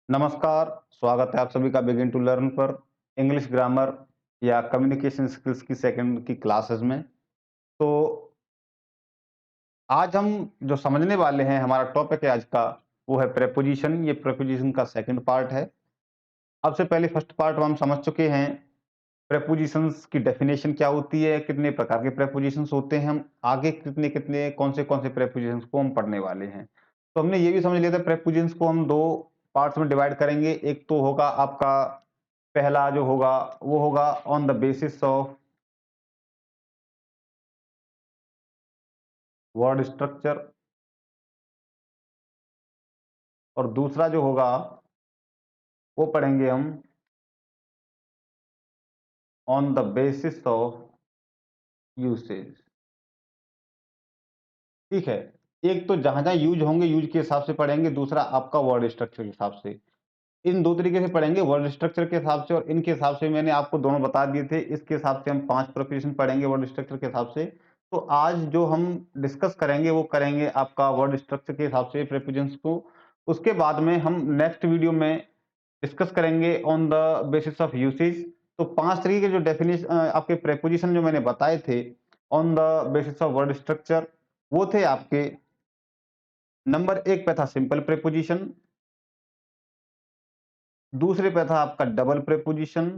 नमस्कार, स्वागत है आप सभी का बिगिन टू लर्न पर इंग्लिश ग्रामर या कम्युनिकेशन स्किल्स की सेकंड की क्लासेस में। तो आज हम जो समझने वाले हैं, हमारा टॉपिक है आज का, वो है प्रेपोजिशन। ये प्रेपोजिशन का सेकंड पार्ट है। अब से पहले फर्स्ट पार्ट में हम समझ चुके हैं प्रेपोजिशंस की डेफिनेशन क्या होती है, कितने प्रकार के प्रेपोजिशंस होते हैं। हम आगे कितने-कितने कौन से प्रेपोजिशंस को हम पढ़ने वाले हैं। तो हमने ये भी समझ लिया था प्रेपोजिशंस को हम 2 पार्ट्स में डिवाइड करेंगे। एक तो होगा आपका पहला जो होगा वो होगा on the basis of word structure, और दूसरा जो होगा वो पढ़ेंगे हम on the basis of usage. ठीक है। एक तो जहां जहां यूज होंगे यूज के हिसाब से पढ़ेंगे, दूसरा आपका वर्ड स्ट्रक्चर के हिसाब से। इन 2 तरीके से पढ़ेंगे, वर्ड स्ट्रक्चर के हिसाब से और इनके हिसाब से। मैंने आपको दोनों बता दिए थे। इसके हिसाब से हम 5 प्रिपरेशन पढ़ेंगे वर्ड स्ट्रक्चर के हिसाब से। तो आज जो हम डिस्कस करेंगे वो करेंगे आपका वर्ड स्ट्रक्चर के हिसाब से प्रिपोजिशंस को। उसके बाद में हम नेक्स्ट वीडियो में डिस्कस करेंगे on the basis of usage. तो 5 तरीके के जो आपके प्रिपोजिशन जो मैंने बताए थे on the basis of word structure, वो थे आपके नंबर 1 पे था सिंपल प्रिपोजिशन, दूसरे पे था आपका डबल प्रिपोजिशन,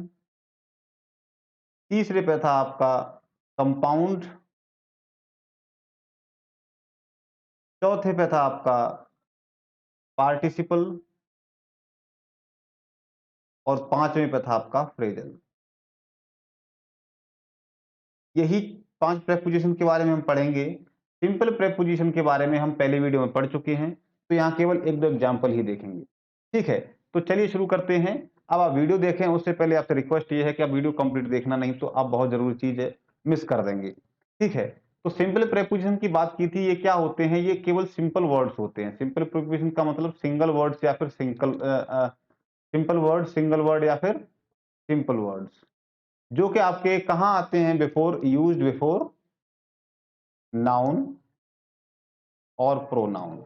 तीसरे पे था आपका कंपाउंड, चौथे पे था आपका पार्टिसिपल, और पांचवें पे था आपका फ्रेजल। यही 5 प्रेपोजिशन के बारे में हम पढ़ेंगे। सिंपल प्रेपोजिशन के बारे में हम पहले वीडियो में पढ़ चुके हैं, तो यहाँ केवल 1-2 एग्जाम्पल ही देखेंगे। ठीक है, तो चलिए शुरू करते हैं। अब आप वीडियो देखें उससे पहले आपसे रिक्वेस्ट ये है कि आप वीडियो कंप्लीट देखना, नहीं तो आप बहुत जरूरी चीज है मिस कर देंगे। ठीक है, तो सिंपल प्रेपोजिशन की बात की थी। ये क्या होते हैं? ये केवल सिंपल वर्ड्स होते हैं। सिंपल प्रेपोजिशन का मतलब सिंगल वर्ड्स या फिर सिंपल वर्ड, सिंगल वर्ड या फिर सिंपल वर्ड्स, जो कि आपके कहाँ आते हैं? बिफोर, यूज्ड बिफोर नाउन और प्रोनाउन।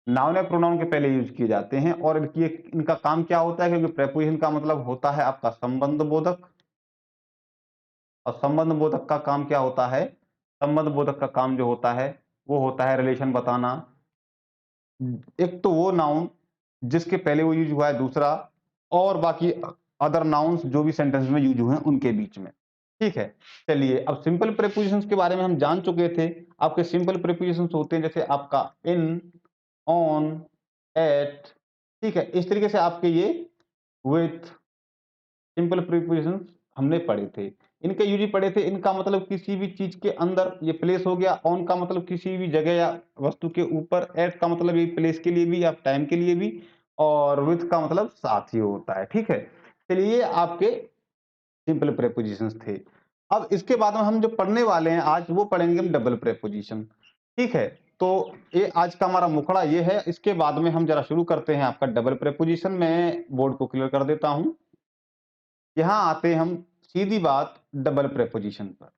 नाउन या प्रोनाउन के पहले यूज किए जाते हैं। और इनका काम क्या होता है? क्योंकि प्रेपोजिशन का मतलब होता है आपका संबंध बोधक, और संबंध बोधक का काम क्या होता है? संबंध बोधक का काम जो होता है वो होता है रिलेशन बताना। एक तो वो नाउन जिसके पहले वो यूज हुआ है, दूसरा और बाकी अदर नाउन्स जो भी सेंटेंस में यूज हुए हैं उनके बीच में। ठीक है, चलिए अब सिंपल प्रीपोजिशंस के बारे में हम जान चुके थे। आपके सिंपल प्रीपोजिशंस होते हैं जैसे आपका इन, ऑन, एट। ठीक है, इस तरीके से आपके ये विथ सिंपल प्रीपोजिशंस हमने पढ़े थे। इनके यूज ही पढ़े थे। इनका मतलब किसी भी चीज के अंदर ये प्लेस हो गया, ऑन का मतलब किसी भी जगह या वस्तु के ऊपर, एट का मतलब ये प्लेस के लिए भी या टाइम के लिए भी, और विथ का मतलब साथ ही होता है। ठीक है, चलिए ये आपके सिंपल प्रेपोजिशंस थे। अब इसके बाद में हम जो पढ़ने वाले हैं आज, वो पढ़ेंगे हम डबल प्रेपोजिशन। ठीक है, तो ये आज का हमारा मुखड़ा ये है। इसके बाद में हम जरा शुरू करते हैं आपका डबल प्रेपोजिशन। मैं बोर्ड को क्लियर कर देता हूं। यहां आते हम सीधी बात डबल प्रेपोजिशन पर।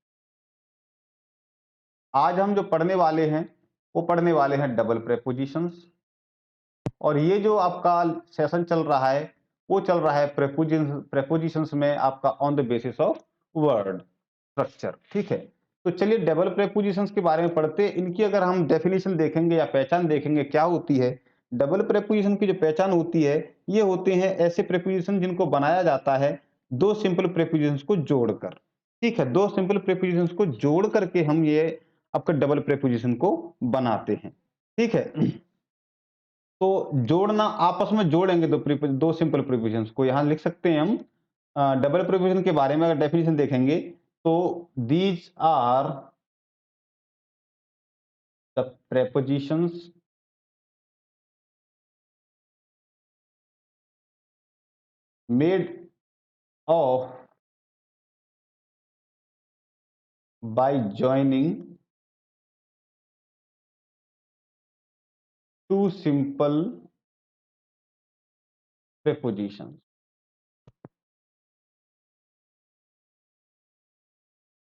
आज हम जो पढ़ने वाले हैं वो पढ़ने वाले हैं डबल प्रेपोजिशंस। और ये जो आपका सेशन चल रहा है वो चल रहा है प्रेपोजिशंस में आपका on the basis of word structure. ठीक है, तो चलिए डबल प्रेपोजिशंस के बारे में पढ़ते हैं। इनकी अगर हम डेफिनेशन देखेंगे या पहचान देखेंगे क्या होती है, डबल प्रेपोजिशन की जो पहचान होती है, ये होते हैं ऐसे प्रेपोजिशन जिनको बनाया जाता है दो सिंपल प्रेपोजिशंस को जोड़कर। ठीक है, दो सिंपल प्रेपोजिशंस को जोड़ करके हम ये आपका डबल प्रेपोजिशन को बनाते हैं। ठीक है, तो जोड़ना, आपस में जोड़ेंगे दो सिंपल प्रीपोजिशंस को। यहां लिख सकते हैं हम डबल प्रीपोजिशन के बारे में अगर डेफिनेशन देखेंगे तो these are the prepositions made of by joining two simple prepositions.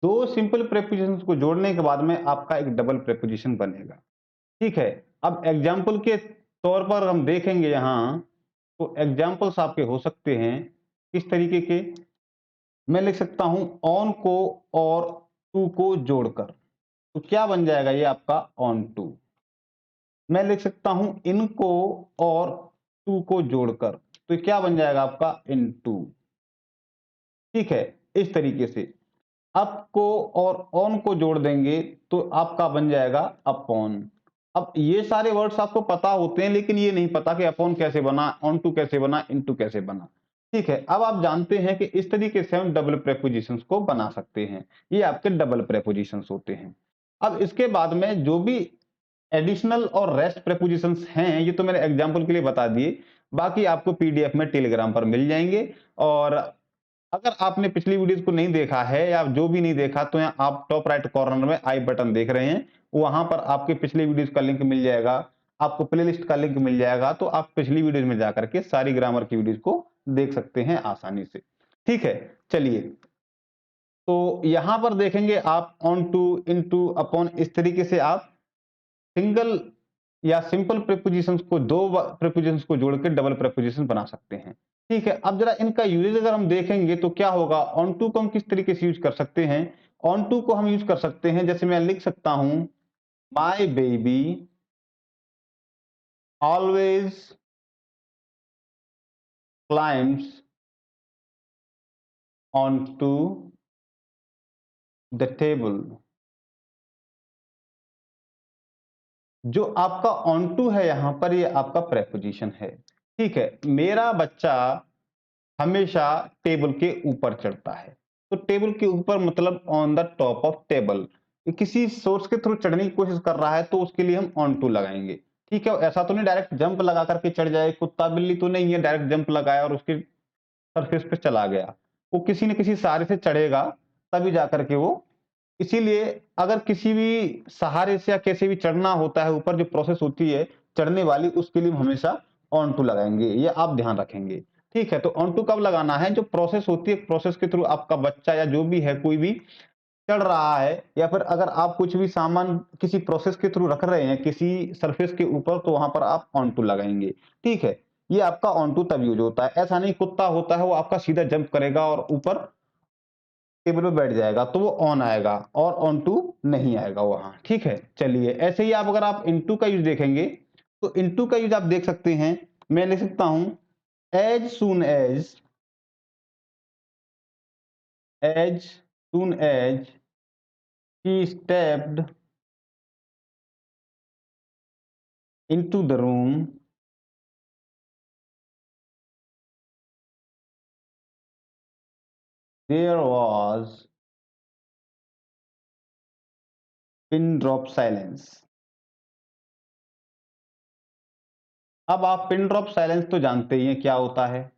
दो सिंपल प्रेपोजिशंस को जोड़ने के बाद में आपका एक डबल प्रेपोजिशन बनेगा। ठीक है, अब एग्जाम्पल के तौर पर हम देखेंगे यहाँ, तो एग्जाम्पल्स आपके हो सकते हैं किस तरीके के। मैं लिख सकता हूं ऑन को और टू को जोड़कर, तो क्या बन जाएगा ये आपका ऑन टू। मैं लिख सकता हूं इनको और टू को जोड़कर, तो क्या बन जाएगा आपका इन टू। ठीक है, इस तरीके से अप को और ऑन को जोड़ देंगे तो आपका बन जाएगा अपॉन। अब ये सारे वर्ड्स आपको पता होते हैं, लेकिन ये नहीं पता कि अपॉन कैसे बना, ऑन टू कैसे बना, इनटू कैसे बना। ठीक है, अब आप जानते हैं कि इस तरीके से हम डबल प्रेपोजिशंस को बना सकते हैं। ये आपके डबल प्रेपोजिशंस होते हैं। अब इसके बाद में जो भी एडिशनल और रेस्ट प्रेपोजिशंस हैं, ये तो मैंने एग्जांपल के लिए बता दिए, बाकी आपको पीडीएफ में टेलीग्राम पर मिल जाएंगे। और अगर आपने पिछली वीडियोस को नहीं देखा है या जो भी नहीं देखा, तो यहाँ आप टॉप राइट कॉर्नर में आई बटन देख रहे हैं, वहां पर आपके पिछली वीडियोस का लिंक मिल जाएगा, आपको प्लेलिस्ट का लिंक मिल जाएगा, तो आप पिछली वीडियोस में जाकर के सारी ग्रामर की वीडियोस को देख सकते हैं आसानी से। ठीक है, चलिए, तो यहां पर देखेंगे आप onto, into, upon, इस तरीके से आप सिंगल या सिंपल प्रीपोजिशंस को, दो प्रीपोजिशंस को जोड़ के डबल प्रीपोजिशन बना सकते हैं। ठीक है, अब जरा इनका यूजेज अगर हम देखेंगे तो क्या होगा। ऑन टू को हम किस तरीके से यूज कर सकते हैं। ऑन टू को हम यूज कर सकते हैं, जैसे मैं लिख सकता हूं my baby always climbs onto the table. जो आपका ऑन टू है यहां पर, ये आपका प्रेपोजिशन है। ठीक है, मेरा बच्चा हमेशा टेबल के ऊपर चढ़ता है, तो टेबल के ऊपर मतलब on the top of table. किसी सोर्स के थ्रू चढ़ने की कोशिश कर रहा है तो उसके लिए हम ऑन टू लगाएंगे। ठीक है, ऐसा तो नहीं डायरेक्ट जंप लगा करके चढ़ जाए, कुत्ता बिल्ली तो नहीं है डायरेक्ट जंप लगाया और उसके सरफेस पे चला गया। वो किसी न किसी सहारे से चढ़ेगा तभी जाकर के वो, इसीलिए अगर किसी भी सहारे से या कैसे भी चढ़ना होता है ऊपर, जो प्रोसेस होती है चढ़ने वाली, उसके लिए हम हमेशा ऑन टू लगाएंगे, ये आप ध्यान रखेंगे। ठीक है, तो ऑन टू कब लगाना है, जो प्रोसेस होती है, प्रोसेस के थ्रू आपका बच्चा या जो भी है कोई भी चढ़ रहा है, या फिर अगर आप कुछ भी सामान किसी प्रोसेस के थ्रू रख रहे हैं किसी सरफेस के ऊपर, तो वहां पर आप ऑन टू लगाएंगे। ठीक है, ये आपका ऑन टू तब यूज होता है। ऐसा नहीं कुत्ता होता है वो आपका सीधा जंप करेगा और ऊपर टेबल पे बैठ जाएगा तो वो ऑन आएगा और ऑन टू नहीं आएगा वहां। ठीक है, चलिए, ऐसे ही आप अगर आप इनटू का यूज देखेंगे, तो इनटू का यूज आप देख सकते हैं। मैं लिख सकता हूं as soon as he stepped into the room, there was pin drop silence। अब आप पिन ड्रॉप साइलेंस तो जानते ही हैं क्या होता है,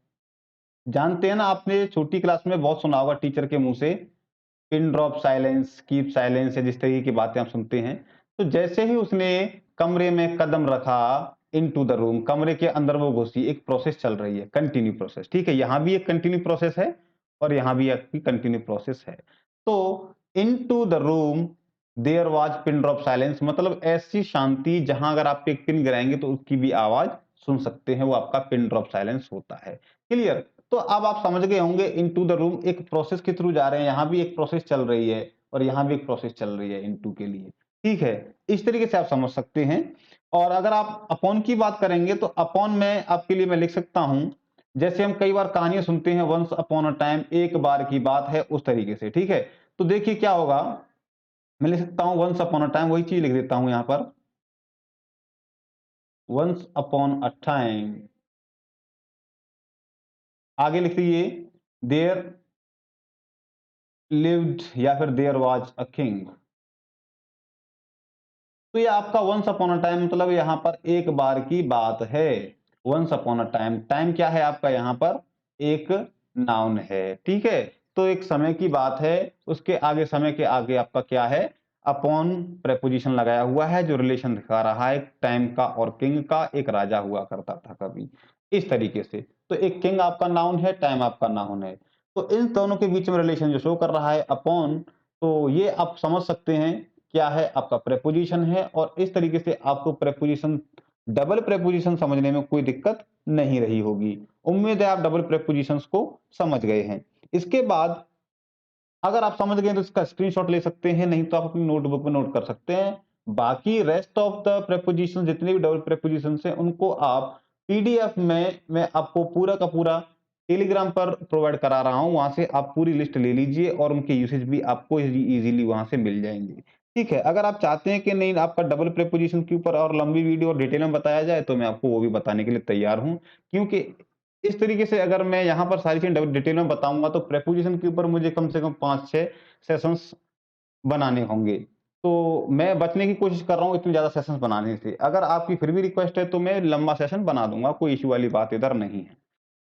जानते हैं ना, आपने छोटी क्लास में बहुत सुना होगा टीचर के मुंह से, pin drop silence, keep silence, या जिस तरीके की बातें आप सुनते हैं। तो जैसे ही उसने कमरे में कदम रखा, इनटू द रूम, कमरे के अंदर वो घुसी, एक प्रोसेस चल रही है, कंटिन्यू प्रोसेस। ठीक है, यहां भी एक कंटिन्यू प्रोसेस है और यहां भी एक कंटिन्यू प्रोसेस है। तो into the room there was pin drop silence, मतलब ऐसी शांति जहां अगर आप एक पिन गिराएंगे तो उसकी भी आवाज सुन सकते हैं, वो आपका पिन ड्रॉप साइलेंस होता है। क्लियर। तो अब आप समझ गए होंगे इनटू द रूम एक प्रोसेस के थ्रू जा रहे हैं, यहां भी एक प्रोसेस चल रही है और यहां भी एक प्रोसेस चल रही है इनटू के लिए। ठीक है, इस तरीके से आप समझ सकते हैं। और अगर आप अपॉन की बात करेंगे तो अपॉन में आपके लिए मैं लिख सकता हूं, जैसे हम कई बार कहानियां सुनते हैं, वंस अपॉन अ टाइम, एक बार की बात है, उस तरीके से। ठीक है, तो देखिए क्या होगा, मैं लिख सकता हूं वंस अपॉन अ टाइम, वही चीज लिख देता हूं यहां पर, वंस अपॉन अ टाइम, आगे लिख दीजिए देयर लिव्ड या फिर देयर वाज अ किंग। तो ये आपका वंस अपॉन अ टाइम मतलब यहां पर एक बार की बात है। Once upon a time, time क्या है आपका यहां पर, एक नाउन है। ठीक है, तो एक समय की बात है, उसके आगे, समय के आगे आपका क्या है, अपॉन प्रेपोजिशन लगाया हुआ है, जो रिलेशन दिखा रहा है टाइम का और किंग का। एक राजा हुआ करता था कभी, इस तरीके से। तो एक किंग आपका नाउन है, टाइम आपका नाउन है, तो इन दोनों के बीच में रिलेशन जो शो कर रहा है अपॉन, तो ये आप समझ सकते हैं क्या है, आपका प्रेपोजिशन है। और इस तरीके से आपको प्रेपोजिशन डबल प्रेपोजिशन समझने में कोई दिक्कत नहीं रही होगी। उम्मीद है आप डबल प्रेपोजिशंस को समझ गए हैं। इसके बाद अगर आप समझ गए तो इसका स्क्रीनशॉट ले सकते हैं, नहीं तो आप अपनी नोटबुक में नोट कर सकते हैं। बाकी रेस्ट ऑफ द प्रेपोजिशन जितने भी डबल प्रेपोजिशंस हैं उनको आप पीडीएफ में मैं आपको पूरा का पूरा टेलीग्राम पर प्रोवाइड करा रहा हूं, वहां से आप पूरी लिस्ट ले लीजिए और उनके यूसेज भी आपको इजीली वहां से मिल जाएंगे। ठीक है, अगर आप चाहते हैं कि नहीं आपका डबल प्रेपोजिशन के ऊपर और लंबी वीडियो और डिटेल में बताया जाए तो मैं आपको वो भी बताने के लिए तैयार हूं, क्योंकि इस तरीके से अगर मैं यहाँ पर सारी चीज़ें डिटेल में बताऊँगा तो प्रेपोज़िशन के ऊपर मुझे कम से कम 5-6 सेशंस बनाने होंगे। तो मैं बचने की कोशिश कर रहा हूँ इतनी ज़्यादा सेशंस बनाने से। अगर आपकी फिर भी रिक्वेस्ट है तो मैं लंबा सेशन बना दूँगा, कोई इश्यू वाली बात इधर नहीं है।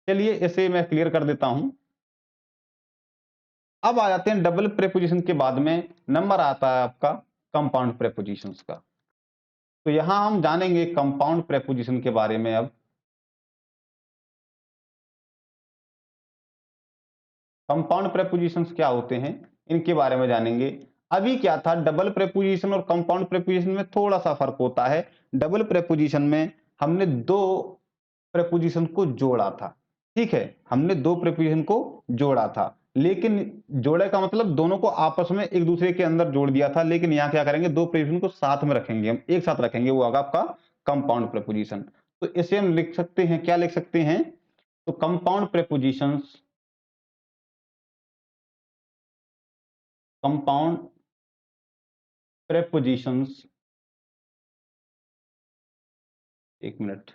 चलिए इसे मैं क्लियर कर देता हूँ। अब आ जाते हैं डबल प्रेपोज़िशन के बाद में नंबर आता है आपका कंपाउंड प्रेपोज़िशंस का। तो यहाँ हम जानेंगे कंपाउंड प्रेपोज़िशन के बारे में अब। कंपाउंड प्रेपोजिशंस क्या होते हैं इनके बारे में जानेंगे। अभी क्या था, डबल प्रेपोजिशन और कंपाउंड प्रेपोजिशन में थोड़ा सा फर्क होता है। डबल प्रेपोजिशन में हमने दो प्रेपोजिशन को जोड़ा था। ठीक है, हमने दो प्रेपोजिशन को जोड़ा था, लेकिन जोड़े का मतलब दोनों को आपस में एक दूसरे के अंदर जोड़ दिया था। लेकिन यहाँ क्या करेंगे, दो प्रेपोजिशन को साथ में रखेंगे, हम एक साथ रखेंगे, वो होगा आपका कंपाउंड प्रेपोजिशन। तो इसे हम लिख सकते हैं, क्या लिख सकते हैं, तो कंपाउंड प्रेपोजिशंस, कंपाउंड प्रेपोजिशंस, एक minute,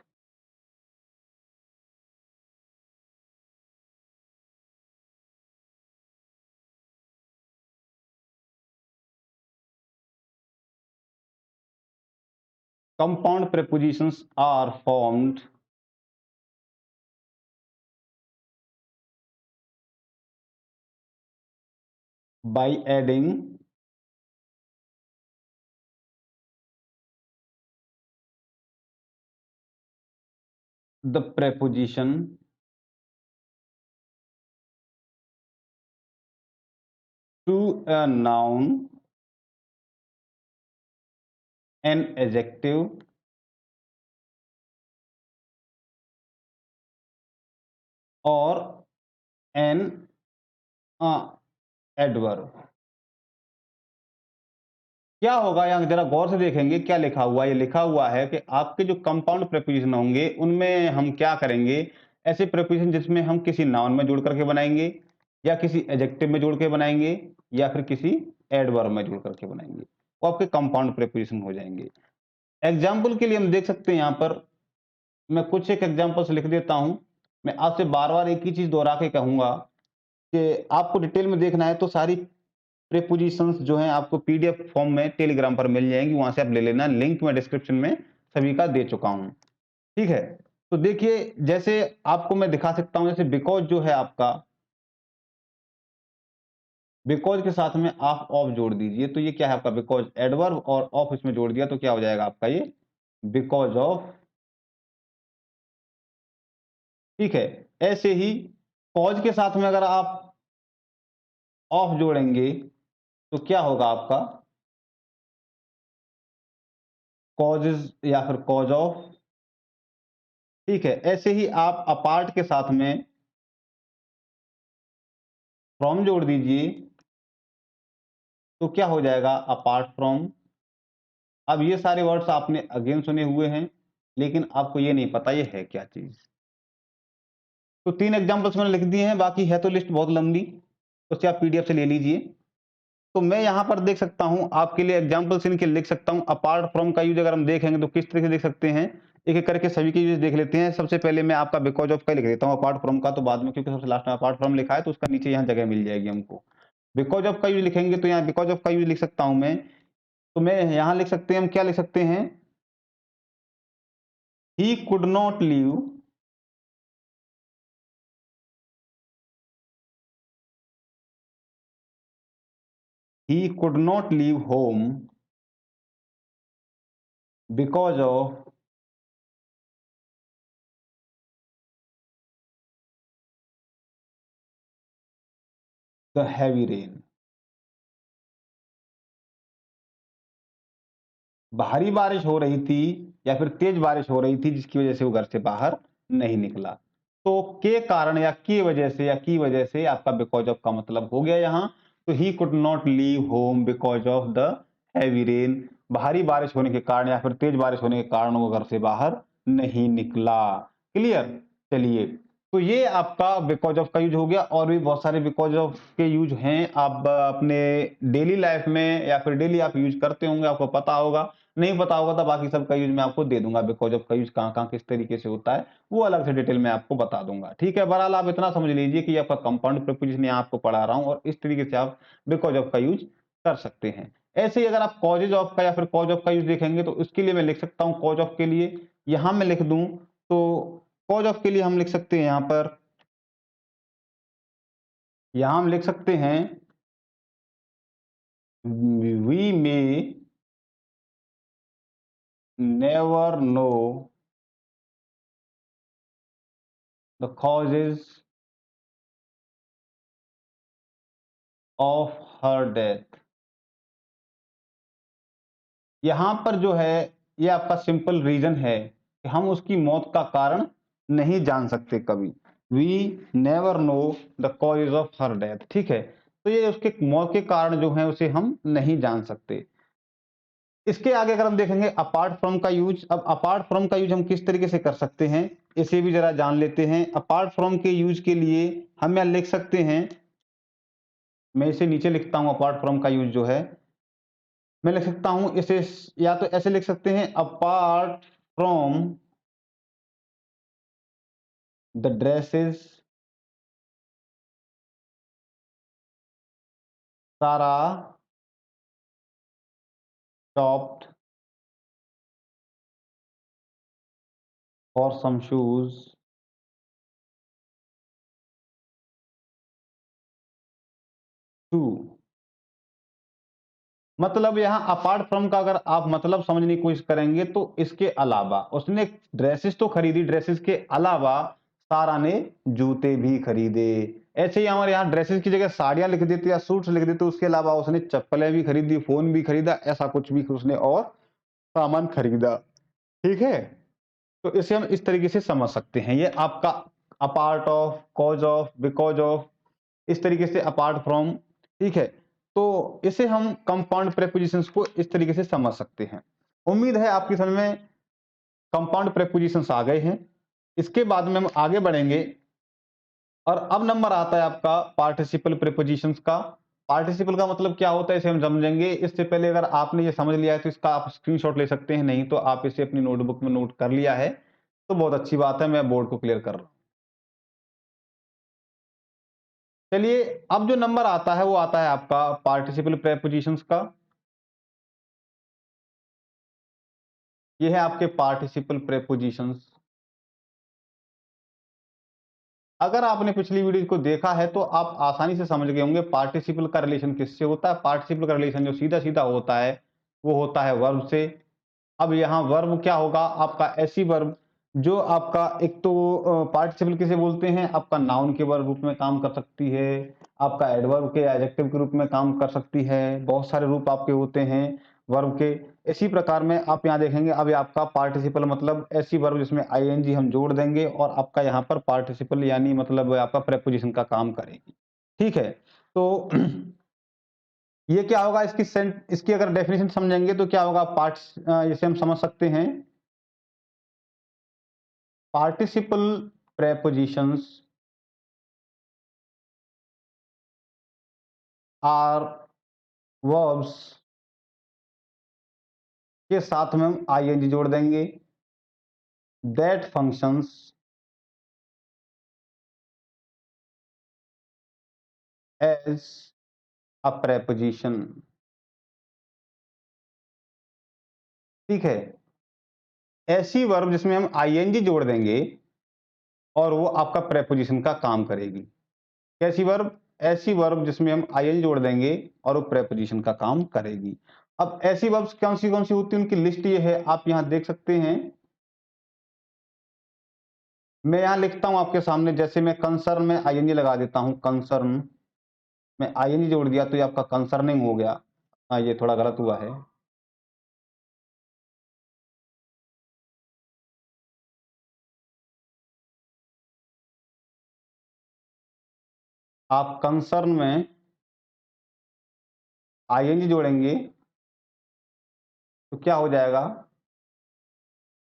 compound prepositions are formed by adding the preposition to a noun, an adjective, or an adverb। क्या होगा, यहां जरा गौर से देखेंगे क्या लिखा हुआ है। ये लिखा हुआ है कि आपके जो कंपाउंड प्रेपोजिशन होंगे उनमें हम क्या करेंगे, ऐसे प्रेपोजिशन जिसमें हम किसी नाउन में जोड़ करके बनाएंगे, या किसी एडजेक्टिव में जोड़ के बनाएंगे, या फिर किसी एडवर्ब में जोड़ करके बनाएंगे, वो आपके कंपाउंड प्रेपोजिशन हो जाएंगे। एग्जाम्पल के लिए हम देख सकते हैं, यहां पर मैं कुछ एक एग्जाम्पल्स लिख देता हूं। मैं आपसे बार बार एक ही चीज दोहरा के कहूंगा कि आपको डिटेल में देखना है तो सारी प्रीपोजिशंस जो हैं आपको पीडीएफ फॉर्म में टेलीग्राम पर मिल जाएंगी, वहां से आप ले लेना, लिंक मैं डिस्क्रिप्शन में सभी का दे चुका हूं। ठीक है, तो देखिए जैसे आपको मैं दिखा सकता हूं, जैसे बिकॉज जो है आपका, बिकॉज के साथ में आप ऑफ जोड़ दीजिए तो ये क्या है आपका बिकॉज एडवर्ब, और ऑफ इसमें जोड़ दिया तो क्या हो जाएगा आपका ये बिकॉज ऑफ। ठीक है, ऐसे ही कॉज के साथ में अगर आप ऑफ जोड़ेंगे तो क्या होगा आपका कॉजेज या फिर कॉज ऑफ। ठीक है, ऐसे ही आप अपार्ट के साथ में फ्रॉम जोड़ दीजिए तो क्या हो जाएगा अपार्ट फ्रॉम। अब ये सारे वर्ड्स आपने अगेन सुने हुए हैं, लेकिन आपको ये नहीं पता ये है क्या चीज। तो 3 एग्जांपल्स मैंने लिख दिए हैं, बाकी है तो लिस्ट बहुत लंबी, उससे आप पीडीएफ से ले लीजिए। तो मैं यहां पर देख सकता हूं आपके लिए एग्जांपल्स इनके लिख सकता हूं। अपार्ट फ्रॉम का यूज अगर हम देखेंगे तो किस तरह से देख सकते हैं, एक एक करके सभी के यूज देख लेते हैं। सबसे पहले मैं आपका बिकॉज ऑफ का लिख देता हूं, अपार्ट फ्रॉम का तो बाद में, क्योंकि सबसे लास्ट में अपार्ट फ्रॉम लिखा है तो उसका नीचे यहां जगह मिल जाएगी हमको। बिकॉज ऑफ का यूज लिखेंगे तो यहाँ बिकॉज ऑफ का यूज लिख सकता हूं मैं, तो मैं यहां लिख सकते हैं, हम क्या लिख सकते हैं, he could not leave, he could not leave home because of the heavy rain। भारी बारिश हो रही थी या फिर तेज बारिश हो रही थी जिसकी वजह से वो घर से बाहर नहीं निकला। तो के कारण या की वजह से आपका बिकॉज़ ऑफ का मतलब हो गया यहाँ। तो he could not leave home because of the heavy rain. भारी बारिश होने के कारण या फिर तेज बारिश होने के कारण वो घर से बाहर नहीं निकला। क्लियर? चलिए, तो ये आपका बिकॉज़ ऑफ का यूज़ हो गया और भी बहुत सारे बिकॉज़ ऑफ के यूज़ हैं। आप अपने डेली लाइफ़ में या फिर डेली आप यूज़ करते होंगे, आपको पता होगा। नहीं पता होगा तो बाकी सबका यूज़ मैं आपको दे दूँगा, बिकॉज़ ऑफ का यूज़ कहाँ-कहाँ किस तरीके से होता है, वो अलग से डिटेल में आपको बता दूँगा। ठीक है? बहरहाल आप इतना समझ लीजिए कि ये आपका कंपाउंड प्रीपोज़िशन यहाँ आपको पढ़ा रहा हूँ और इस तरीके से आप बिकॉज़ ऑफ का यूज़ कर सकते हैं। ऐसे ही अगर आप कॉजेज़ ऑफ का या फिर कॉज़ ऑफ का यूज़ देखेंगे तो उसके लिए मैं लिख सकता हूँ कॉज़ ऑफ के लिए, यहाँ मैं लिख दूँ तो कॉज़ ऑफ के लिए हम लिख सकते हैं यहाँ हम लिख सकते हैं we may never know the causes of her death. यहाँ पर जो है ये आपका सिंपल रीज़न है कि हम उसकी मौत का कारण नहीं जान सकते कभी। We never know the cause of her death, ठीक है? तो ये उसके मौत के कारण जो हैं उसे हम नहीं जान सकते। इसके आगे अगर हम देखेंगे अपार्ट फ्रॉम का यूज़, अब अपार्ट फ्रॉम का यूज़ हम किस तरीके से कर सकते हैं, इसे भी ज़रा जान लेते हैं। अपार्ट फ्रॉम के यूज़ के लिए हम यहाँ लिख सकते हैं, मैं इसे नीचे लिखता हूँ अपार्ट फ्रॉम का यूज़ जो है, मैं लिख सकता हूँ इसे या तो ऐसे लिख सकते हैं अपार्ट फ्रॉम द ड्रेसेस सारा stopped for some shoes too। मतलब यहाँ अपार्ट फ्रॉम का अगर आप मतलब समझने की कोशिश करेंगे तो इसके अलावा उसने ड्रेसेस तो खरीदी, ड्रेसेस के अलावा सारा ने जूते भी खरीदे। ऐसे ही हमारे यहाँ ड्रेसेस की जगह साड़ियां लिख देते या सूट्स लिख देते, उसके अलावा उसने चप्पलें भी खरीदी, फोन भी खरीदा, ऐसा कुछ भी उसने और सामान खरीदा। ठीक है? तो इसे हम इस तरीके से समझ सकते हैं। ये आपका apart of, cause of, because of, इस तरीके से अपार्ट फ्रॉम, ठीक है? तो इसे हम कंपाउंड प्रीपोजिशंस को इस तरीके से समझ सकते हैं। उम्मीद है आपकी समझ में कंपाउंड प्रीपोजिशंस आ गए हैं। इसके बाद में हम आगे बढ़ेंगे और अब नंबर आता है आपका पार्टिसिपल प्रीपोजिशंस का। पार्टिसिपल का मतलब क्या होता है इसे हम समझेंगे। इससे पहले अगर आपने ये समझ लिया है तो इसका आप स्क्रीनशॉट ले सकते हैं, नहीं तो आप इसे अपनी नोटबुक में नोट कर लिया है तो बहुत अच्छी बात है, मैं बोर्ड को क्लियर कर रहा हूं। चलिए, अब जो नंबर आता है वो आता है आपका पार्टिसिपल प्रीपोजिशंस का। ये है आपके पार्टिसिपल प्रीपोजिशंस। अगर आपने पिछली वीडियो को देखा है तो आप आसानी से समझ गए होंगे पार्टिसिपल का रिलेशन किससे होता है। पार्टिसिपल का रिलेशन जो सीधा-सीधा होता है, वो होता है वर्ब से। अब यहाँ वर्ब क्या होगा आपका, ऐसी वर्ब जो आपका एक तो पार्टिसिपल किसे बोलते हैं, आपका नाउन के वर्ब रूप में काम कर सकती है, आपका एडवर्ब के एडजेक्टिव के रूप में काम कर सकती है, बहुत सारे रूप आपके होते हैं वर्ब के। इसी प्रकार में आप यहाँ देखेंगे अब ये आपका पार्टिसिपल मतलब ऐसी वर्ब जिसमें आईएनजी हम जोड़ देंगे और आपका यहाँ पर पार्टिसिपल यानी मतलब आपका प्रेपोजिशन का काम करेगी। ठीक है? तो ये क्या होगा, इसकी अगर डेफिनेशन समझेंगे तो क्या होगा, इसे हम समझ सकते हैं पार्टिसिपल prepositions आर verbs के साथ में हम आईएनजी जोड़ देंगे that functions as a preposition। ठीक है? ऐसी वर्ब जिसमें हम आईएनजी जोड़ देंगे और वो आपका प्रेपोजिशन का काम करेगी। कैसी वर्ब? ऐसी वर्ब जिसमें हम आईएनजी जोड़ देंगे और वो प्रेपोजिशन का काम करेगी। अब ऐसी वर्ब्स कौन सी होती है उनकी लिस्ट ये है, आप यहां देख सकते हैं। मैं यहां लिखता हूं आपके सामने, जैसे मैं कंसर्न में आईएनजी लगा देता हूं, कंसर्न में आईएनजी जोड़ दिया तो ये आपका कंसर्निंग हो गया। ये थोड़ा गलत हुआ है। आप कंसर्न में आईएनजी जोड़ेंगे तो क्या हो जाएगा?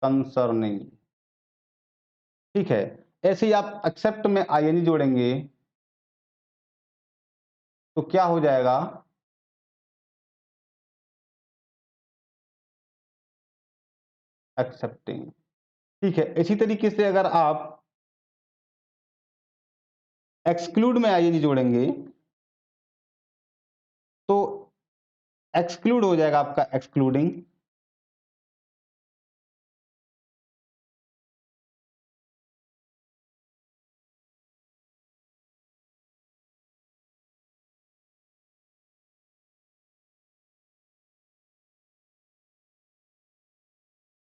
कंसर्निंग। ठीक है। ऐसे ही आप एक्सेप्ट में आईएनजी जोड़ेंगे तो क्या हो जाएगा? एक्सेप्टिंग। ठीक है। इसी तरीके से अगर आप एक्सक्लूड में आईएनजी जोड़ेंगे तो एक्सक्लूड हो जाएगा आपका एक्सक्लूडिंग।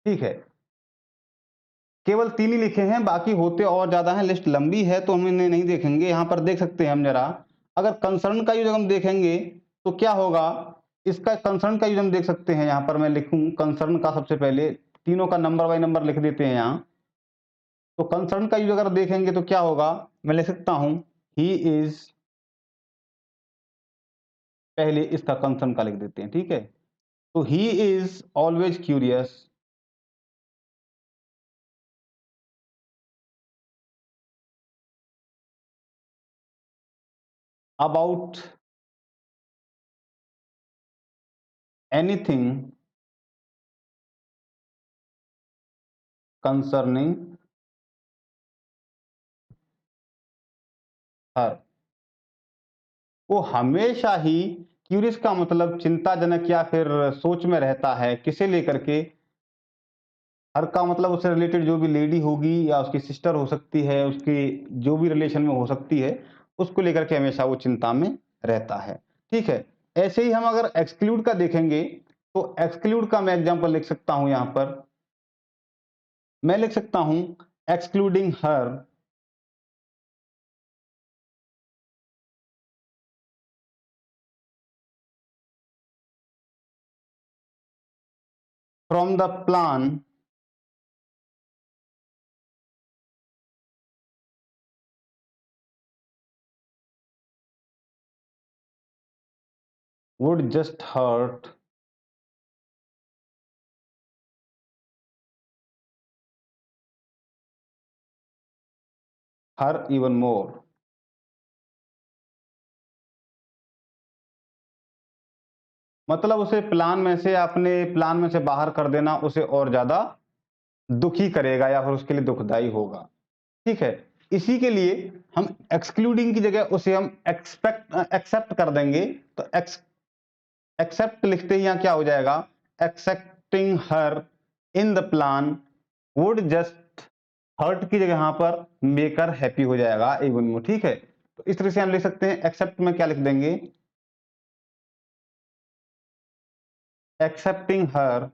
ठीक है। केवल 3 ही लिखे हैं, बाकी होते और ज़्यादा हैं, लिस्ट लंबी है तो हम इन्हें नहीं देखेंगे। यहाँ पर देख सकते हैं हम ज़रा, अगर कंसर्न का यूज़ हम देखेंगे तो क्या होगा? इसका कंसर्न का यूज़ हम देख सकते हैं। यहाँ पर मैं लिखूँ कंसर्न का, सबसे पहले तीनों का नंबर बाय नंबर लिख देते हैं यहाँ। तो कंसर्न का यूज़ अगर देखेंगे तो क्या होगा? मैं लिख सकता हूँ ही इज़, पहले इसका कंसर्न का लिख देते हैं, ठीक है? तो he is always curious about anything concerning her. वो हमेशा ही, क्यूरियस का मतलब चिंताजनक या फिर सोच में रहता है, किसे लेकर के? हर का मतलब उससे रिलेटेड जो भी लेडी होगी या उसकी सिस्टर हो सकती है, उसकी जो भी रिलेशन में हो सकती है, उसको लेकर के हमेशा वो चिंता में रहता है। ठीक है। ऐसे ही हम अगर एक्सक्लूड का देखेंगे तो एक्सक्लूड का मैं एग्जांपल लिख सकता हूं। यहां पर मैं लिख सकता हूं excluding her from the plan would just hurt her even more. मतलब उसे प्लान में से, अपने प्लान में से बाहर कर देना उसे और ज्यादा दुखी करेगा या फिर उसके लिए दुखदाई होगा। ठीक है। इसी के लिए हम एक्सक्लूडिंग की जगह उसे हम एक्सेप्ट कर देंगे। तो एक्सेप्ट लिखते ही यहां क्या हो जाएगा? Excepting her in the plan would just hurt की जगह यहां पर मेकर हैप्पी हो जाएगा इवन मोर। ठीक है। तो इस तरह से हम लिख सकते हैं, एक्सेप्ट में क्या लिख देंगे? Accepting her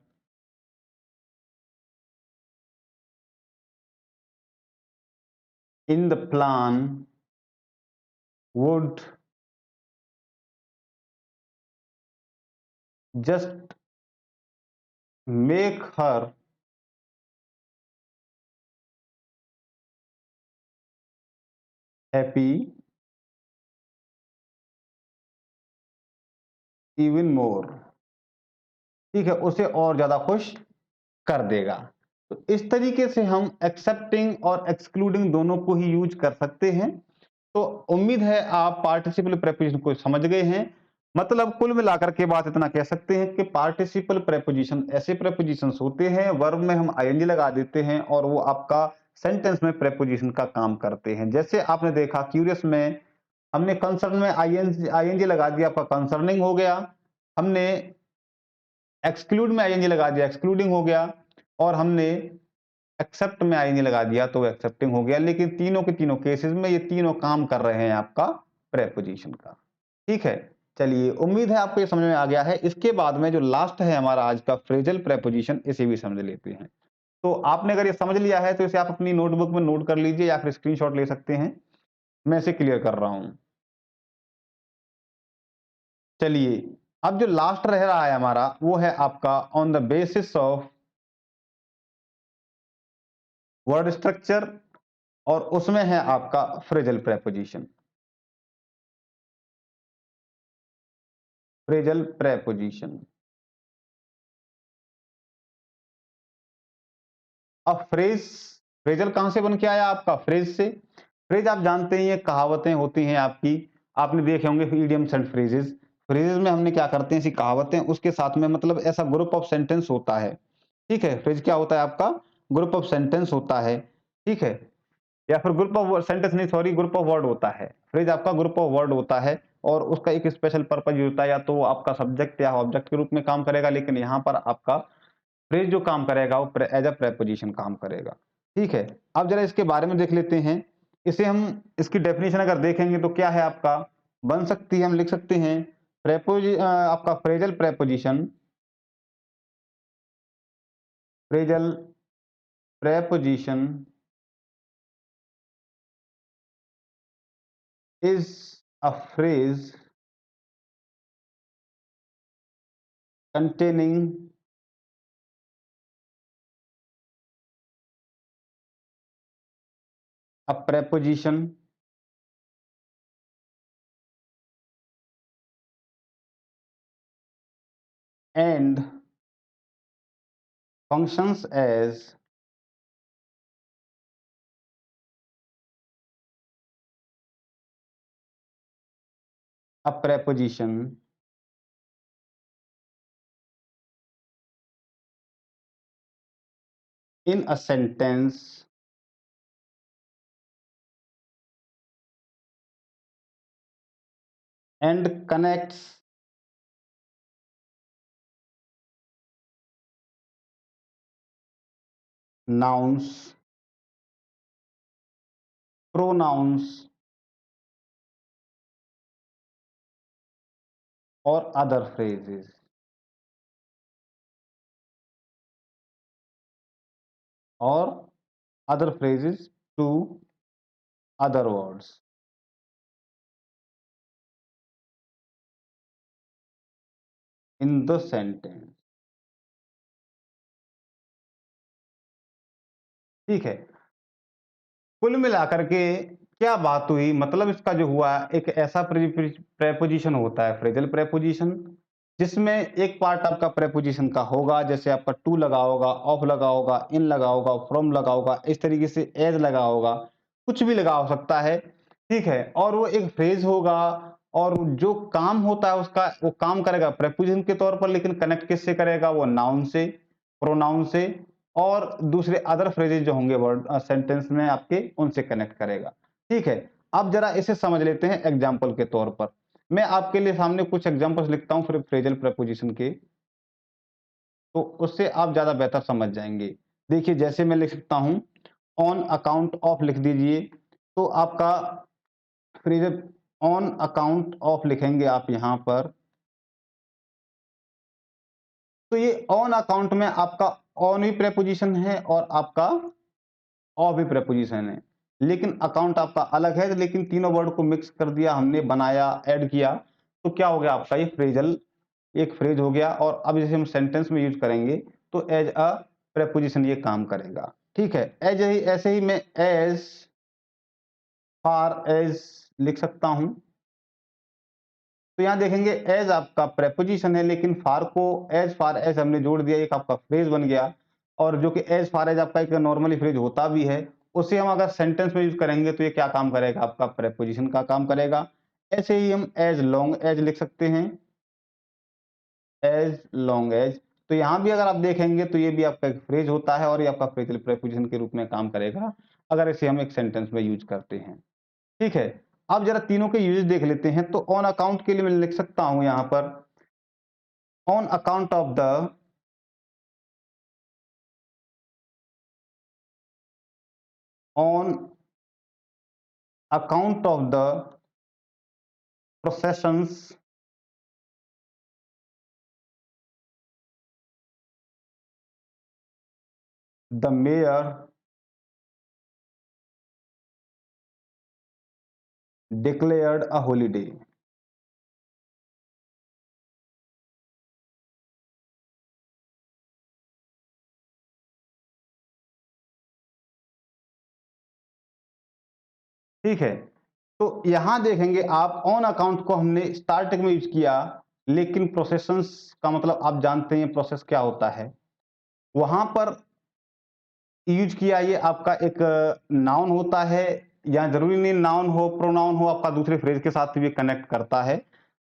in the plan would just make her happy even more. ठीक है, उसे और ज्यादा खुश कर देगा। तो इस तरीके से हम एक्सेप्टिंग और एक्सक्लूडिंग दोनों को ही यूज कर सकते हैं। तो उम्मीद है आप पार्टिसिपल प्रेपोजिशन को समझ गए हैं। मतलब कुल मिलाकर के बात इतना कह सकते हैं कि पार्टिसिपल प्रेपोजिशन ऐसे प्रेपोजिशंस होते हैं, वर्ब में हम आईएनजी लगा देते हैं और वो आपका सेंटेंस में प्रेपोजिशन का काम करते हैं। जैसे आपने देखा क्यूरियस में हमने कंसर्न में आईएनजी आईएनजी लगा दिया, आपका कंसर्निंग हो गया। हमने एक्सक्लूड में आईएनजी लगा दिया, एक्सक्लूडिंग हो गया। और हमने एक्सेप्ट में आईएनजी लगा दिया तो एक्सेप्टिंग हो गया। लेकिन तीनों के तीनों केसेस में ये तीनों काम कर रहे हैं आपका प्रेपोजिशन का। ठीक है। चलिए, उम्मीद है आपको ये समझ में आ गया है। इसके बाद में जो लास्ट है हमारा आज का फ्रेजल प्रेपोजिशन, इसे भी समझ लेते हैं। तो आपने अगर ये समझ लिया है तो इसे आप अपनी नोटबुक में नोट कर लीजिए या फिर स्क्रीनशॉट ले सकते हैं। मैं इसे क्लियर कर रहा हूं। चलिए, अब जो लास्ट रह रहा है हमारा वो है आपका on the basis of word structure, और उसमें है आपका फ्रेजल प्रेपोजिशन। Phrasal preposition. अब फ्रेजल कहां से बन के आया आपका? फ्रेज से। फ्रेज आप जानते हैं ये कहावतें होती हैं आपकी, आपने देखे होंगे इडियम्स एंड फ्रेजेस। फ्रेजेस में हमने क्या करते हैं, ऐसी कहावतें उसके साथ में मतलब ऐसा ग्रुप ऑफ सेंटेंस होता है, ठीक है। फ्रेज क्या होता है आपका? ग्रुप ऑफ सेंटेंस होता है, ठीक है, या फिर ग्रुप ऑफ सेंटेंस नहीं, सॉरी, ग्रुप ऑफ वर्ड होता है। फ्रेज आपका ग्रुप ऑफ वर्ड होता है और उसका एक स्पेशल पर्पज होता है, या तो वो आपका सब्जेक्ट या ऑब्जेक्ट के रूप में काम करेगा, लेकिन यहाँ पर आपका फ्रेज जो काम करेगा वो एज अ प्रेपोजिशन काम करेगा, ठीक है। अब जरा इसके बारे में देख लेते हैं। इसे हम, इसकी डेफिनेशन अगर देखेंगे तो क्या है आपका, बन सकती है, हम लिख सकते हैं आपका phrasal preposition, phrasal preposition is a phrase containing a preposition and functions as a preposition in a sentence and connects nouns, pronouns or other phrases, or other phrases to other words in the sentence, ठीक है। कुल मिलाकर के क्या बात हुई, मतलब इसका जो हुआ, एक ऐसा प्रेपोजिशन होता है फ्रेजल प्रेपोजिशन, जिसमें एक पार्ट आपका प्रेपोजिशन का होगा, जैसे आपका टू लगा होगा, ऑफ लगा होगा, इन लगा होगा, फ्रॉम लगा होगा, इस तरीके से एज लगा होगा, कुछ भी लगा हो सकता है, ठीक है। और वो एक फ्रेज होगा और जो काम होता है उसका, वो काम करेगा प्रेपोजिशन के तौर पर, लेकिन कनेक्ट किससे करेगा? वो नाउन से, प्रोनाउन से, और दूसरे अदर फ्रेजेस जो होंगे वर्ड सेंटेंस में आपके, उनसे कनेक्ट करेगा, ठीक है। अब जरा इसे समझ लेते हैं एग्जांपल के तौर पर। मैं आपके लिए सामने कुछ एग्जांपल्स लिखता हूं फिर फ्रेजल प्रेपोजिशन के, तो उससे आप ज्यादा बेहतर समझ जाएंगे। देखिए, जैसे मैं लिख सकता हूं, ऑन अकाउंट ऑफ लिख दीजिए, तो आपका फ्रेजल ऑन अकाउंट ऑफ लिखेंगे आप यहां पर, तो ये ऑन अकाउंट में आपका ऑन भी प्रेपोजिशन है और आपका ऑफ भी प्रेपोजिशन है, लेकिन अकाउंट आपका अलग है, लेकिन तीनों वर्ड को मिक्स कर दिया हमने, बनाया, ऐड किया, तो क्या हो गया आपका ये फ्रेजल, एक फ्रेज हो गया। और अब जैसे हम सेंटेंस में यूज करेंगे तो एज अ प्रेपोजिशन ये काम करेगा, ठीक है। एज ही, ऐसे ही मैं एज फार एज लिख सकता हूं, तो यहां देखेंगे एज आपका प्रेपोजिशन है, लेकिन फार को एज फार एज हमने जोड़ दिया, एक आपका फ्रेज बन गया। और जो कि एज फार एज आपका एक नॉर्मली फ्रेज होता भी है, उसे हम अगर सेंटेंस में यूज करेंगे तो ये क्या काम करेगा? आपका प्रेपोजिशन का काम करेगा। ऐसे ही हम एज लॉन्ग एज लिख सकते हैं, एज लॉन्ग एज, तो यहां भी अगर आप देखेंगे तो ये भी आपका एक फ्रेज होता है और ये आपका फ्रेजल प्रेपोजिशन के रूप में काम करेगा, अगर इसे हम एक सेंटेंस में यूज करते हैं, ठीक है। अब जरा तीनों के यूज देख लेते हैं, तो ऑन अकाउंट के लिए मैं लिख सकता हूं यहां पर, on account of the on account of the processions the mayor declared a holiday, ठीक है। तो यहां देखेंगे आप, ऑन अकाउंट को हमने स्टार्टिंग में यूज किया, लेकिन प्रोसेशंस का मतलब आप जानते हैं प्रोसेस क्या होता है। वहां पर यूज किया ये आपका एक नाउन होता है, या जरूरी नहीं नाउन हो, प्रोनाउन हो, आपका दूसरे फ्रेज के साथ भी कनेक्ट करता है।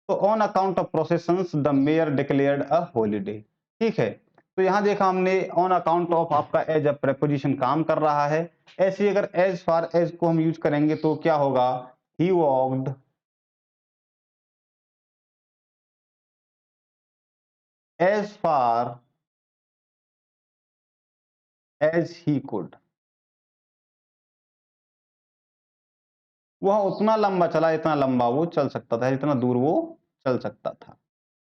तो on account of processions the mayor declared a holiday. ठीक है, तो यहां देखा हमने ऑन अकाउंट ऑफ आपका एज अ प्रेपोजिशन काम कर रहा है। ऐसे ही अगर एज फार एज को हम यूज करेंगे तो क्या होगा, he walked as far as he could. वह उतना लंबा चला जितना लंबा वो चल सकता था, जितना दूर वो चल सकता था।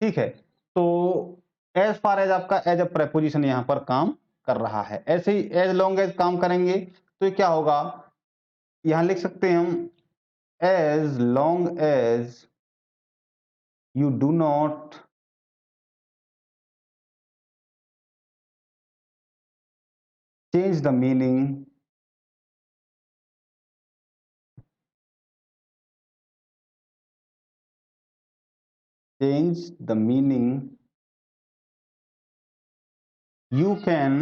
ठीक है, तो एज फार एज आपका एज अ प्रेपोजिशन यहां पर काम कर रहा है। ऐसे ही एज लॉन्ग एज काम करेंगे तो ये क्या होगा, यहां लिख सकते हैं हम as long as you do not change the meaning change the meaning you can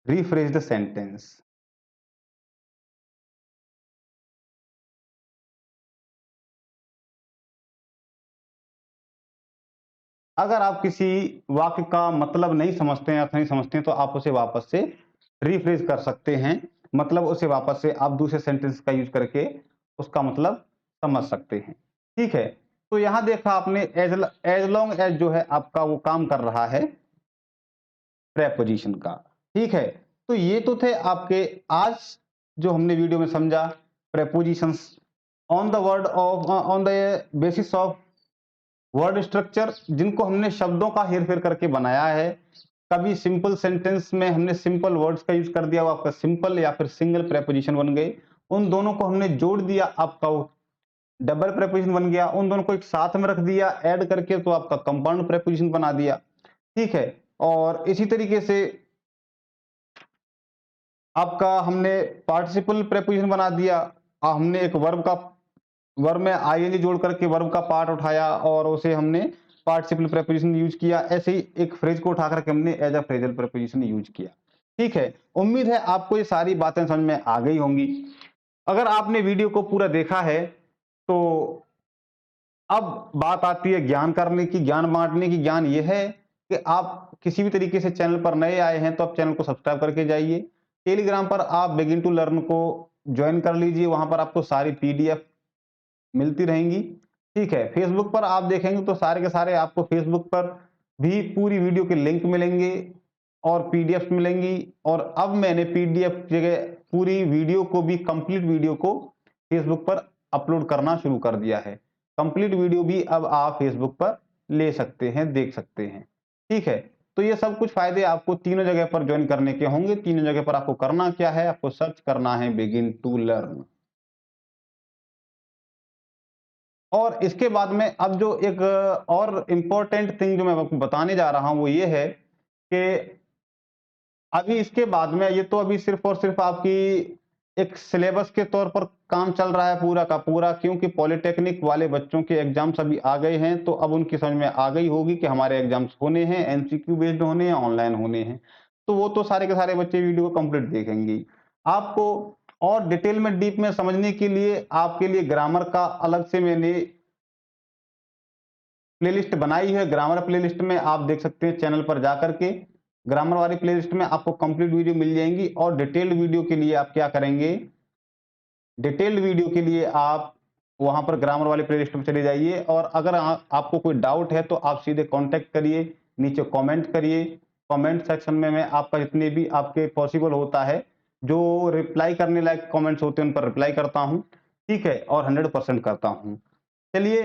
rephrase the sentence। अगर आप किसी वाक्य का मतलब नहीं समझते हैं, अर्थ नहीं समझते हैं, तो आप उसे वापस से रिफ्रेज कर सकते हैं। मतलब उसे वापस से आप दूसरे सेंटेंस का यूज करके उसका मतलब समझ सकते हैं। ठीक है, तो यहां देखा आपने एज लॉन्ग एज जो है आपका वो काम कर रहा है प्रेपोजिशन का। ठीक है, तो ये तो थे आपके आज जो हमने वीडियो में समझा prepositions on the word of on the basis of word structure, जिनको हमने शब्दों का हेरफेर करके बनाया है। कभी सिंपल सेंटेंस में हमने सिंपल वर्ड्स का यूज कर दिया, वो आपका सिंपल या फिर सिंगल प्रेपोजिशन बन गए। उन दोनों को हमने जोड़ दिया, आपका वो डबल प्रेपोजिशन बन गया। उन दोनों को एक साथ में रख दिया ऐड करके, तो आपका कंपाउंड प्रेपोजिशन बना दिया। ठीक है, और इसी तरीके से आपका हमने पार्टिसिपल प्रेपोजिशन बना दिया। हमने एक वर्ब में आईएनजी जोड़ करके वर्ब का पार्ट उठाया और उसे हमने पार्टिसिपल प्रेपोजिशन यूज किया। ऐसे ही एक फ्रेज को उठा करके हमने as a phrasal preposition use किया। ठीक है, उम्मीद है आपको ये सारी बातें समझ में आ गई होंगी। अगर आपने वीडियो को पूरा देखा है तो अब बात आती है ज्ञान करने की, ज्ञान बांटने की। ज्ञान यह है कि आप किसी भी तरीके से चैनल पर नए आए हैं तो आप चैनल को सब्सक्राइब करके जाइए। टेलीग्राम पर आप बिगिन टू लर्न को ज्वाइन कर लीजिए, वहां पर आपको सारी पीडीएफ मिलती रहेंगी। ठीक है, फेसबुक पर आप देखेंगे तो सारे के सारे आपको फेसबुक पर भी पूरी वीडियो के लिंक मिलेंगे और पीडीएफ मिलेंगी। और अब मैंने पीडीएफ जगह पूरी वीडियो को भी, कंप्लीट वीडियो को फेसबुक पर अपलोड करना शुरू कर दिया है। कंप्लीट वीडियो भी अब आप फेसबुक पर ले सकते हैं, देख सकते हैं। ठीक है, तो ये सब कुछ फायदे आपको तीनों जगह पर ज्वाइन करने के होंगे। तीनों जगह पर आपको करना क्या है, आपको सर्च करना है बिगिन टू लर्न। और इसके बाद में अब जो एक और इम्पोर्टेंट थिंग जो मैं आपको बताने जा रहा हूं वो ये है कि अभी इसके बाद में, ये तो अभी सिर्फ और सिर्फ आपकी एक सिलेबस के तौर पर काम चल रहा है पूरा का पूरा, क्योंकि पॉलिटेक्निक वाले बच्चों के एग्जाम्स अभी आ गए हैं। तो अब उनकी समझ में आ गई होगी कि हमारे एग्जाम्स होने हैं, एमसीक्यू बेस्ड होने हैं, ऑनलाइन होने हैं। तो वो तो सारे के सारे बच्चे वीडियो को कंप्लीट देखेंगे। आपको और डिटेल में डीप में समझने के लिए आपके लिए ग्रामर का अलग से मैंने प्लेलिस्ट बनाई है। ग्रामर प्लेलिस्ट में आप देख सकते हैं, चैनल पर जाकर के ग्रामर वाली प्लेलिस्ट में आपको कंप्लीट वीडियो मिल जाएंगी। और डिटेल्ड वीडियो के लिए आप क्या करेंगे, डिटेल्ड वीडियो के लिए आप वहां पर ग्रामर वाली प्लेलिस्ट में चले जाइए। और अगर आपको कोई डाउट है तो आप सीधे कांटेक्ट करिए, नीचे कमेंट करिए। कमेंट सेक्शन में मैं आपका जितने भी आपके पॉसिबल होता है, जो रिप्लाई करने लायक कमेंट्स होते हैं उन पर रिप्लाई करता हूं। ठीक है, और 100% करता हूं। चलिए,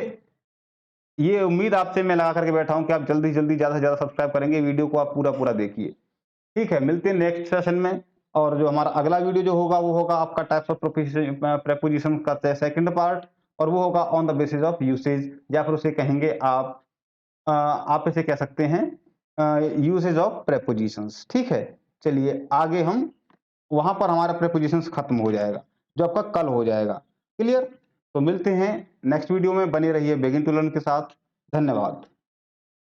ये उम्मीद आपसे मैं लगा करके बैठा हूं कि आप जल्दी जल्दी ज्यादा से ज्यादा सब्सक्राइब करेंगे, वीडियो को आप पूरा पूरा देखिए। ठीक है, मिलते हैं नेक्स्ट सेशन में। और जो हमारा अगला वीडियो जो होगा वो होगा आपका टाइप्स ऑफ प्रेपोजिशन का सेकंड पार्ट। और वो होगा on the basis of usage, या फिर उसे कहेंगे आप इसे कह सकते हैं यूसेज ऑफ प्रेपोजिशंस। ठीक है, चलिए आगे हम वहां पर हमारा प्रीपोजिशंस खत्म हो जाएगा, जो आपका कल हो जाएगा। क्लियर? तो मिलते हैं नेक्स्ट वीडियो में, बने रहिए बिगिन टू लर्न के साथ। धन्यवाद।